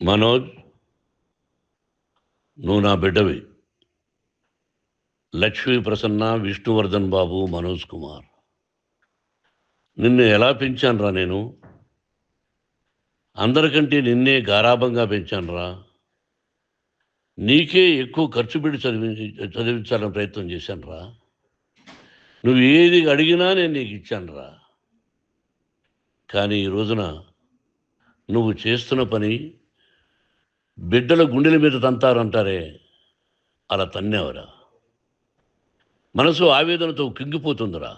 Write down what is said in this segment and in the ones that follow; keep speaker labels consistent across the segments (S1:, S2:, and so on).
S1: మనోజ్, నువ్వు నా బిడ్డవి. లక్ష్మీ ప్రసన్న, విష్ణువర్ధన్ బాబు, మనోజ్ కుమార్. నిన్ను ఎలా పెంచానురా నేను? అందరికంటే నిన్నే గారాభంగా పెంచానురా. నీకే ఎక్కువ ఖర్చు పెట్టి చదివించాలని ప్రయత్నం చేశానురా. నువ్వు ఏది అడిగినా నేను నీకు ఇచ్చానురా. కానీ ఈ రోజున నువ్వు చేస్తున్న పని బిడ్డల గుండెల మీద తంతారంటారే, అలా తన్నేవరా. మనసు ఆవేదనతో కింగిపోతుందిరా.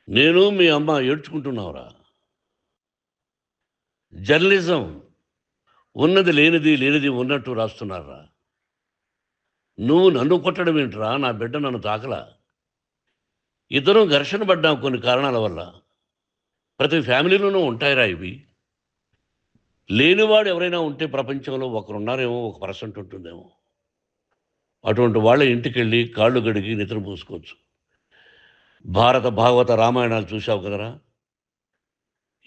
S1: నేను మీ అమ్మ ఏడ్చుకుంటున్నావురా. జర్నలిజం ఉన్నది లేనిది, లేనిది ఉన్నట్టు రాస్తున్నారా. నువ్వు నన్ను కొట్టడం ఏంట్రా? నా బిడ్డ నన్ను తాకలా. ఇద్దరం ఘర్షణ పడ్డాం కొన్ని కారణాల వల్ల. ప్రతి ఫ్యామిలీలోనూ ఉంటాయిరా ఇవి. లేనివాడు ఎవరైనా ఉంటే ప్రపంచంలో ఒకరున్నారేమో, 1% ఉంటుందేమో. అటువంటి వాళ్ళ ఇంటికి వెళ్ళి కాళ్ళు గడిగి నిద్ర పూసుకోవచ్చు. భారత భాగవత రామాయణాలు చూశావు కదరా.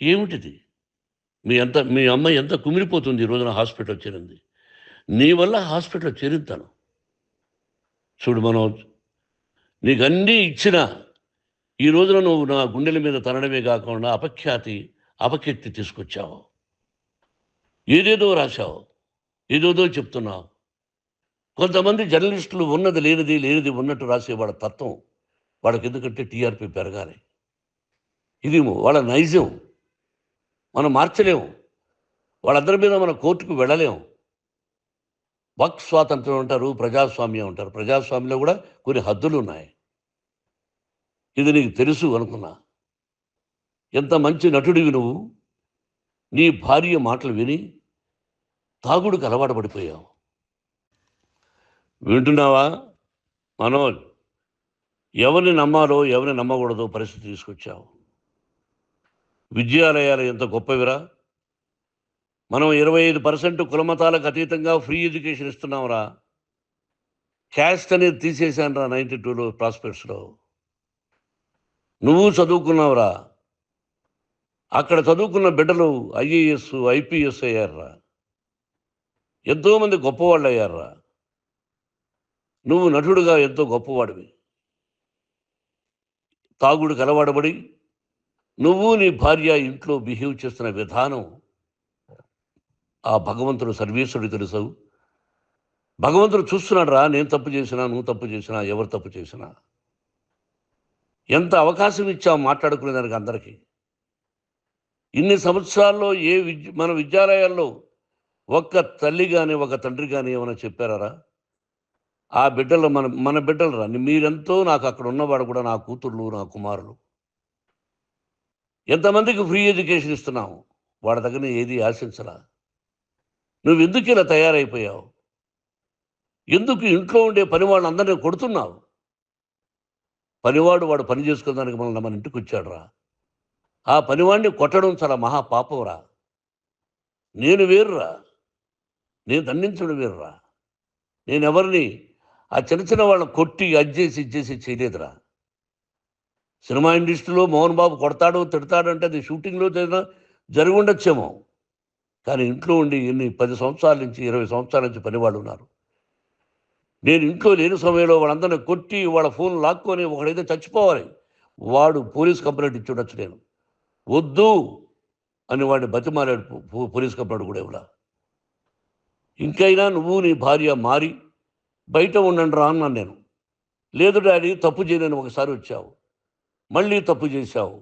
S1: ఏమిటిది? మీ అమ్మ ఎంత కుమిలిపోతుంది ఈ రోజున హాస్పిటల్ చేరింది. నీ వల్ల హాస్పిటల్ చేరుతాను. చూడు మనోజ్, నీకు అన్నీ ఇచ్చినా ఈ రోజున నువ్వు నా గుండెల మీద తనడమే కాకుండా అపకీర్తి తీసుకొచ్చావు. ఏదేదో రాశావు, ఏదేదో చెప్తున్నావు. కొంతమంది జర్నలిస్టులు ఉన్నది లేనిది, లేనిది ఉన్నట్టు రాసేవాళ్ళ తత్వం వాళ్ళకి. ఎందుకంటే టీఆర్పీ పెరగాలి. ఇది వాళ్ళ నైజం. మనం మార్చలేము. వాళ్ళందరి మీద మన కోర్టుకు వెళ్ళలేము. వాక్ స్వాతంత్రం అంటారు, ప్రజాస్వామ్యం అంటారు. ప్రజాస్వామ్యంలో కూడా కొన్ని హద్దులు ఉన్నాయి. ఇది నీకు తెలుసు అనుకున్నా. ఎంత మంచి నటుడివి నువ్వు. నీ భార్య మాటలు విని తాగుడుకు అలవాటు పడిపోయావు. వింటున్నావా మనోజ్? ఎవరిని నమ్మాలో ఎవరిని నమ్మకూడదో పరిస్థితి తీసుకొచ్చావు. విద్యాలయాలు ఎంత గొప్పవిరా. మనం 25% కులమతాలకు అతీతంగా ఫ్రీ ఎడ్యుకేషన్ ఇస్తున్నాంరా. క్యాస్ట్ అనేది తీసేశానురా 92లో ప్రాస్పెక్ట్స్లో. నువ్వు చదువుకున్నావురా. అక్కడ చదువుకున్న బిడ్డలు ఐఏఎస్, ఐపీఎస్ అయ్యారురా. ఎంతోమంది గొప్పవాళ్ళు అయ్యారురా. నువ్వు నటుడుగా ఎంతో గొప్పవాడివి. తాగుడికి అలవాడబడి నువ్వు నీ భార్య ఇంట్లో బిహేవ్ చేస్తున్న విధానం ఆ భగవంతుడు సర్వేశ్వరుడు తెలుసు. భగవంతుడు చూస్తున్నాడు రా. నేను తప్పు చేసినా, నువ్వు తప్పు చేసినా, ఎవరు తప్పు చేసినా. ఎంత అవకాశం ఇచ్చావు మాట్లాడుకునేదానికి అందరికీ. ఇన్ని సంవత్సరాల్లో మన విద్యాలయాల్లో ఒక్క తల్లి కానీ ఒక తండ్రి కానీ ఏమైనా చెప్పారా? ఆ బిడ్డలు మన బిడ్డలు రా. మీరెంతో నాకు అక్కడ ఉన్నవాడు కూడా నా కూతుర్లు, నా కుమారులు. ఎంతమందికి ఫ్రీ ఎడ్యుకేషన్ ఇస్తున్నావు. వాడి దగ్గర ఏది ఆశించరా. నువ్వు ఎందుకు ఇలా తయారైపోయావు? ఎందుకు ఇంట్లో ఉండే పనివాళ్ళు అందరినీ కొడుతున్నావు? వాడు పని చేసుకోవడానికి మన ఇంటికి వచ్చాడు రా. ఆ పనివాడిని కొట్టడం చాలా మహాపాపంరా. నేను వేరురా. నేను దండించడం వేరురా. నేను ఎవరిని ఆ చిన్న వాళ్ళని కొట్టి ఇచ్చేసి చేయలేదురా. సినిమా ఇండస్ట్రీలో మోహన్ బాబు కొడతాడు, తిడతాడు అంటే అది షూటింగ్లో జరిగి ఉండొచ్చేమో. కానీ ఇంట్లో ఉండి 10 సంవత్సరాల నుంచి 20 సంవత్సరాల నుంచి పనివాళ్ళు ఉన్నారు. నేను ఇంట్లో లేని సమయంలో వాళ్ళందరినీ కొట్టి వాళ్ళ ఫోన్ లాక్కొని ఒకడైతే చచ్చిపోవాలి. వాడు పోలీస్ కంప్లైంట్ ఇచ్చి ఉండొచ్చు. నేను వద్దు అని వాడిని బతిమాలాడు. పోలీస్ కంప్లైంట్ కూడా ఇవ్వలా. ఇంకైనా నువ్వు నీ భార్య మారి బయట ఉండండి రా అన్నాను నేను. లేదు డాడీ, తప్పు చేయలేని ఒకసారి వచ్చావు, మళ్ళీ తప్పు చేశావు,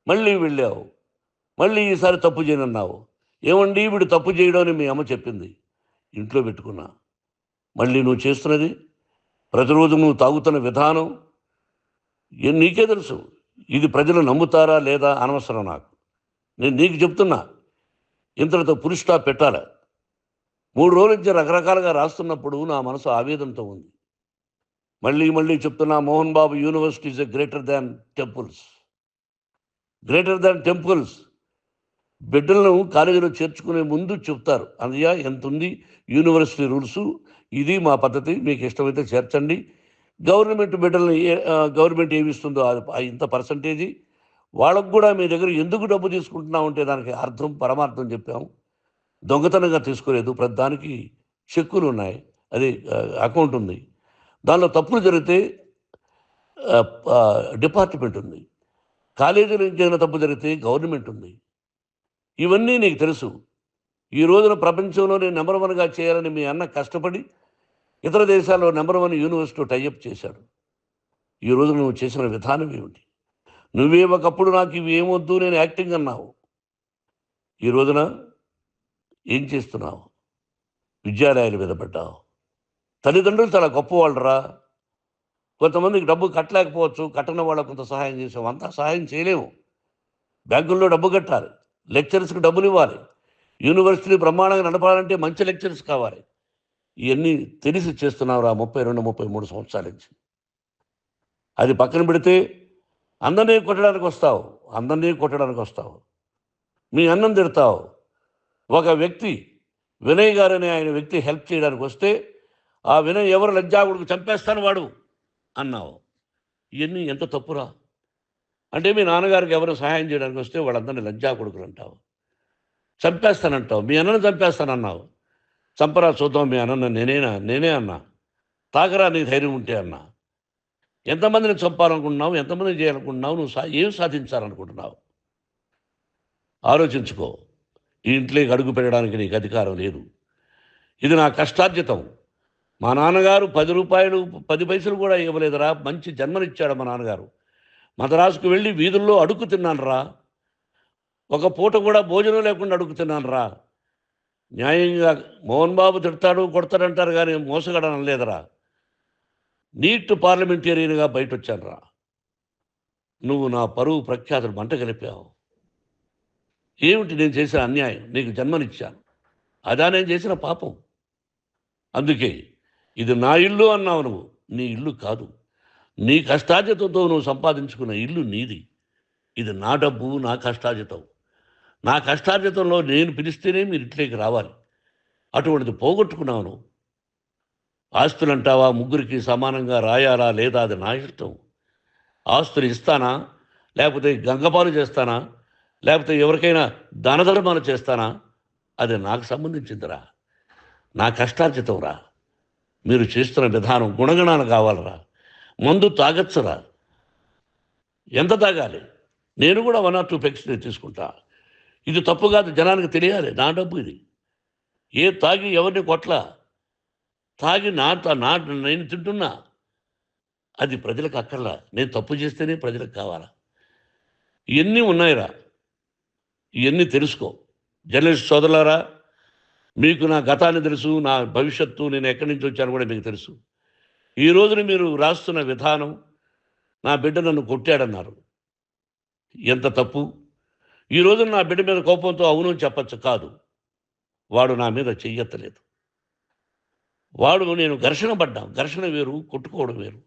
S1: మళ్ళీ వెళ్ళావు, మళ్ళీ ఈసారి తప్పు చేయనన్నావు. ఏమండి వీడు తప్పు చేయడం అని మీ అమ్మ చెప్పింది. ఇంట్లో పెట్టుకున్నా. మళ్ళీ నువ్వు చేస్తున్నది, ప్రతిరోజు నువ్వు తాగుతున్న విధానం నీకే తెలుసు. ఇది ప్రజలు నమ్ముతారా లేదా అనవసరం నాకు. నేను నీకు చెప్తున్నా, ఇంతటితో పులి స్టాప్ పెట్టాలి. 3 రోజుల నుంచి రకరకాలుగా రాస్తున్నప్పుడు నా మనసు ఆవేదనతో ఉంది. మళ్ళీ చెప్తున్నా, Mohan Babu university is greater than temples. Greater than temples. బిడ్డలను కాలేజీలో చేర్చుకునే ముందు చెప్తారు, అన్నయ్య ఎంత ఉంది యూనివర్సిటీ రూల్స్, ఇది మా పద్ధతి, మీకు ఇష్టమైతే చేర్చండి. గవర్నమెంట్ బిడ్డలను గవర్నమెంట్ ఏమి ఇస్తుందో ఇంత పర్సంటేజీ వాళ్ళకు కూడా మీ దగ్గర ఎందుకు డబ్బు తీసుకుంటున్నామంటే దానికి అర్థం పరమార్థం చెప్పాము. దొంగతనంగా తీసుకోలేదు. ప్రతిదానికి చెక్కులు ఉన్నాయి. అది అకౌంట్ ఉంది. దానిలో తప్పులు జరిగితే డిపార్ట్మెంట్ ఉంది. కాలేజీలో ఇంకేదైనా తప్పు జరిగితే గవర్నమెంట్ ఉంది. ఇవన్నీ నీకు తెలుసు. ఈ రోజున ప్రపంచంలోనే నెంబర్ 1గా చేయాలని మీ అన్న కష్టపడి ఇతర దేశాల్లో నెంబర్ 1 యూనివర్సిటీ టైఅప్ చేశాడు. ఈ రోజు నువ్వు చేసిన విధానం ఏమిటి? నువ్వే ఒకప్పుడు నాకు ఇవి ఏమొద్దు నేను యాక్టింగ్ అన్నావు. ఈ రోజున ఏం చేస్తున్నావు? విద్యాలయాల మీద పడ్డావు. తల్లిదండ్రులు చాలా గొప్పవాళ్ళరా. కొంతమందికి డబ్బు కట్టలేకపోవచ్చు. కట్టని వాళ్ళకు కొంత సహాయం చేసాం. అంతా సహాయం చేయలేము. బ్యాంకుల్లో డబ్బు కట్టాలి. లెక్చరర్స్కి డబ్బులు ఇవ్వాలి. యూనివర్సిటీ బ్రహ్మాండంగా నడపాలంటే మంచి లెక్చరర్స్ కావాలి. ఇవన్నీ తెలిసి చేస్తున్నావురా 32, 33 సంవత్సరాల నుంచి. అది పక్కన పెడితే అందరినీ కొట్టడానికి వస్తావు. మీ అన్నం తిడతావు. ఒక వ్యక్తి వినయ్ గారనే ఆయన వ్యక్తి హెల్ప్ చేయడానికి వస్తే ఆ వినయ్ ఎవరు లజ్జాగుడికి చంపేస్తాను వాడు అన్నావు. ఇవన్నీ ఎంత తప్పురా? అంటే మీ నాన్నగారికి ఎవరు సహాయం చేయడానికి వస్తే వాళ్ళందరినీ లజ్జా కొడుకులు అంటావు. చంపేస్తానంటావు. మీ అన్నను చంపేస్తానన్నావు. చంపరా చూద్దాం మీ అన్న నేనే అన్నా. తాకరా నీ ధైర్యం ఉంటే అన్నా. ఎంతమందిని చంపాలనుకుంటున్నావు? ఎంతమందిని చేయాలనుకుంటున్నావు? నువ్వు ఏం సాధించాలనుకుంటున్నావు? ఆలోచించుకో. ఈ ఇంట్లోకి అడుగు పెట్టడానికి నీకు అధికారం లేదు. ఇది నా కష్టార్జితం. మా నాన్నగారు 10 రూపాయలు 10 పైసలు కూడా ఇవ్వలేదురా. మంచి జన్మనిచ్చాడు మా నాన్నగారు. మద్రాసుకు వెళ్ళి వీధుల్లో అడుగు తిన్నాను రా. ఒక పూట కూడా భోజనం లేకుండా అడుగు తిన్నాను రా. న్యాయంగా మోహన్ బాబు తిడతాడు కొడతాడంటారు కానీ మోసగడనం లేదురా. నీట్ పార్లమెంటేరియన్గా బయట వచ్చాను రా. నువ్వు నా పరువు ప్రఖ్యాతులు మంట కలిపావు. ఏమిటి నేను చేసిన అన్యాయం? నీకు జన్మనిచ్చాను. అదా నేను చేసిన పాపం. అందుకే ఇది నా ఇల్లు అన్నావు నువ్వు. నీ ఇల్లు కాదు. నీ కష్టార్జితంతో నువ్వు సంపాదించుకున్న ఇల్లు నీది. ఇది నా డబ్బు, నా కష్టార్జితం. నా కష్టార్జితంలో నేను పిలిస్తేనే మీరు ఇంట్లోకి రావాలి. అటువంటిది పోగొట్టుకున్నావు నువ్వు. ఆస్తులు అంటావా? ముగ్గురికి సమానంగా రాయాలా లేదా అది నా ఇష్టం. ఆస్తులు ఇస్తానా, లేకపోతే గంగపాలు చేస్తానా, లేకపోతే ఎవరికైనా దానధర్మాలు చేస్తానా, అది నాకు సంబంధించిందిరా. నా కష్టార్జితం రా. మీరు చేస్తున్న విధానం గుణగణాలు కావాలరా. మందు తాగచ్చురా. ఎంత తాగాలి? నేను కూడా 1 or 2 పెగ్స్ తీసుకుంటా. ఇది తప్పు కాదు, జనానికి తెలియాలి. నా డబ్బు ఇది. తాగి ఎవరిని కొట్లా. తాగి నేను తింటున్నా. అది ప్రజలకు అక్కర్లా. నేను తప్పు చేస్తేనే ప్రజలకు కావాలా. ఇవన్నీ ఉన్నాయిరా. ఇవన్నీ తెలుసుకో. జర్నలిస్ట్ సోదరులారా, మీకు నా గతాన్ని తెలుసు, నా భవిష్యత్తు, నేను ఎక్కడి నుంచి వచ్చాను కూడా మీకు తెలుసు. ఈ రోజున మీరు రాస్తున్న విధానం, నా బిడ్డ నన్ను కొట్టాడన్నారు. ఎంత తప్పు. ఈ రోజున నా బిడ్డ మీద కోపంతో అవును చెప్పచ్చు. కాదు, వాడు నా మీద చెయ్యెత్తలేదు. నేను ఘర్షణ పడ్డాం. ఘర్షణ వేరు, కొట్టుకోవడం వేరు.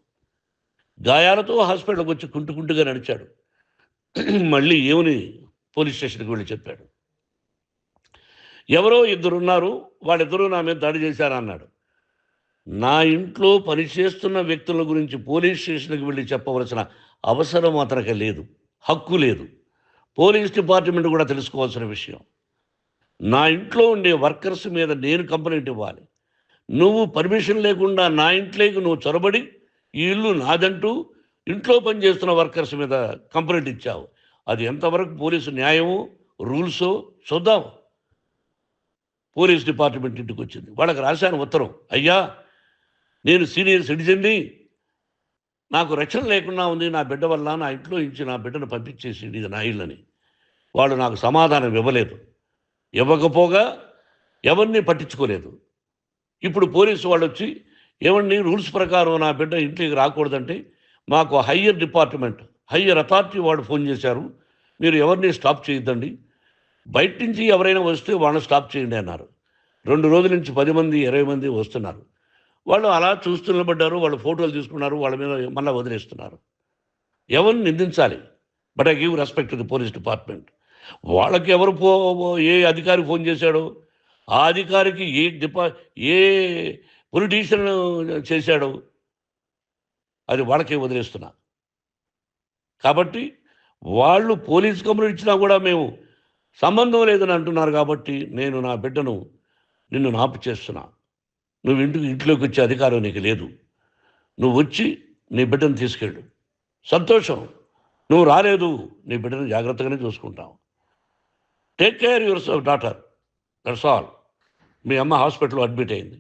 S1: గాయాలతో హాస్పిటల్కి వచ్చి కుంటుకుంటుగా నడిచాడు. మళ్ళీ ఏమని పోలీస్ స్టేషన్కి వెళ్ళి చెప్పాడు. ఎవరో 2 ఉన్నారు, వాళ్ళిద్దరూ నా మీద దాడి చేశారన్నాడు. నా ఇంట్లో పనిచేస్తున్న వ్యక్తుల గురించి పోలీస్ స్టేషన్కి వెళ్ళి చెప్పవలసిన అవసరం అతనికి లేదు, హక్కు లేదు. పోలీస్ డిపార్ట్మెంట్ కూడా తెలుసుకోవాల్సిన విషయం. నా ఇంట్లో ఉండే వర్కర్స్ మీద నేను కంప్లైంట్ ఇవ్వాలి. నువ్వు పర్మిషన్ లేకుండా నా ఇంట్లోకి నువ్వు చొరబడి ఈ ఇల్లు నాదంటూ ఇంట్లో పనిచేస్తున్న వర్కర్స్ మీద కంప్లైంట్ ఇచ్చావు. అది ఎంతవరకు పోలీసు న్యాయమో రూల్సో చూద్దాం. పోలీస్ డిపార్ట్మెంట్ ఇంటికి వచ్చింది. వాళ్ళకి రాశాను ఉత్తరం. అయ్యా, నేను సీనియర్ సిటిజన్ని, నాకు రక్షణ లేకుండా ఉంది. నా బిడ్డ వల్ల నా ఇంట్లో నుంచి నా బిడ్డను పంపించేసి ఇది నా ఇల్లని. వాళ్ళు నాకు సమాధానం ఇవ్వలేదు. ఇవ్వకపోగా ఎవరిని పట్టించుకోలేదు. ఇప్పుడు పోలీసు వాళ్ళు వచ్చి ఏమండి రూల్స్ ప్రకారం నా బిడ్డ ఇంట్లోకి రాకూడదంటే మాకు హయ్యర్ అథారిటీ వాళ్ళు ఫోన్ చేశారు. మీరు ఎవరిని స్టాప్ చేయొద్దండి, బయట నుంచి ఎవరైనా వస్తే వాళ్ళని స్టాప్ చేయండి అన్నారు. 2 రోజుల నుంచి 10 మంది 20 మంది వస్తున్నారు. వాళ్ళు అలా చూస్తూ నిలబడ్డారు. వాళ్ళు ఫోటోలు తీసుకున్నారు. వాళ్ళ మీద మళ్ళీ వదిలేస్తున్నారు. ఎవరిని నిందించాలి? But I give respect to the police department. వాళ్ళకి ఏ అధికారి ఫోన్ చేశాడో, ఆ అధికారికి ఏ పొలిటీషియన్ చేశాడో అది వాళ్ళకే వదిలేస్తున్నా. కాబట్టి వాళ్ళు పోలీస్ కంప్లైంట్ ఇచ్చినా కూడా మేము సంబంధం లేదని అంటున్నారు కాబట్టి నేను నా బిడ్డను నిన్ను నాపు చేస్తున్నా. నువ్వు ఇంట్లోకి వచ్చే అధికారం నీకు లేదు. నువ్వు వచ్చి నీ బిడ్డను తీసుకెళ్ళు. సంతోషం. నువ్వు రాలేదు, నీ బిడ్డను జాగ్రత్తగానే చూసుకుంటావు. Take care your daughter, that's all. మీ అమ్మ హాస్పిటల్లో అడ్మిట్ అయింది.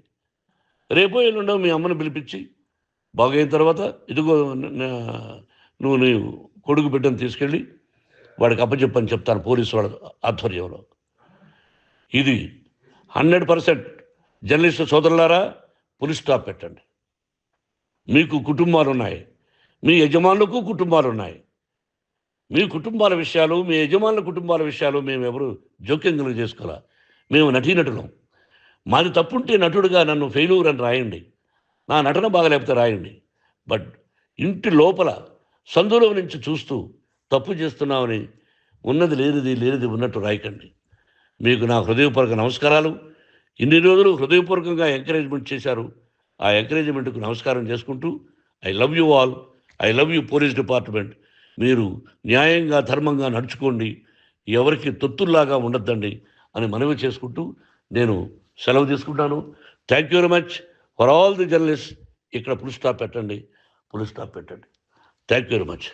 S1: రేపో ఎల్లుండో మీ అమ్మను పిలిపించి బాగైన తర్వాత ఇదిగో నువ్వు నీ కొడుకు బిడ్డను తీసుకెళ్ళి వాడికి అప్పచెప్పని చెప్తాను పోలీసు వాళ్ళ ఆధ్వర్యంలో. ఇది 100% జర్నలిస్టు సోదరులారా, పులి స్టాప్ పెట్టండి. మీకు కుటుంబాలు ఉన్నాయి, మీ యజమానులకు కుటుంబాలు ఉన్నాయి. మీ కుటుంబాల విషయాలు, మీ యజమానుల కుటుంబాల విషయాలు మేము ఎవరు జోక్యం కలుగు చేసుకోవాలా. మేము నటీనటులం. మాది తప్పుంటే నటుడుగా నన్ను ఫెయిల్యూర్ అని రాయండి, నా నటన బాగలేకపోతే రాయండి. బట్ ఇంటి లోపల సందులో నుంచి చూస్తూ తప్పు చేస్తున్నామని ఉన్నది లేనిది ఉన్నట్టు రాయకండి. మీకు నా హృదయపూర్వక నమస్కారాలు. ఇన్ని రోజులు హృదయపూర్వకంగా ఎంకరేజ్మెంట్ చేశారు. ఆ ఎంకరేజ్మెంట్కు నమస్కారం చేసుకుంటూ I love you all. I love you police department. మీరు న్యాయంగా ధర్మంగా నడుచుకోండి, ఎవరికి తొత్తుల్లాగా ఉండొద్దండి అని మనవి చేసుకుంటూ నేను సెలవు తీసుకుంటాను. Thank you very much for all the journalist. ఇక్కడ పులి స్టాప్ పెట్టండి. Thank you very much.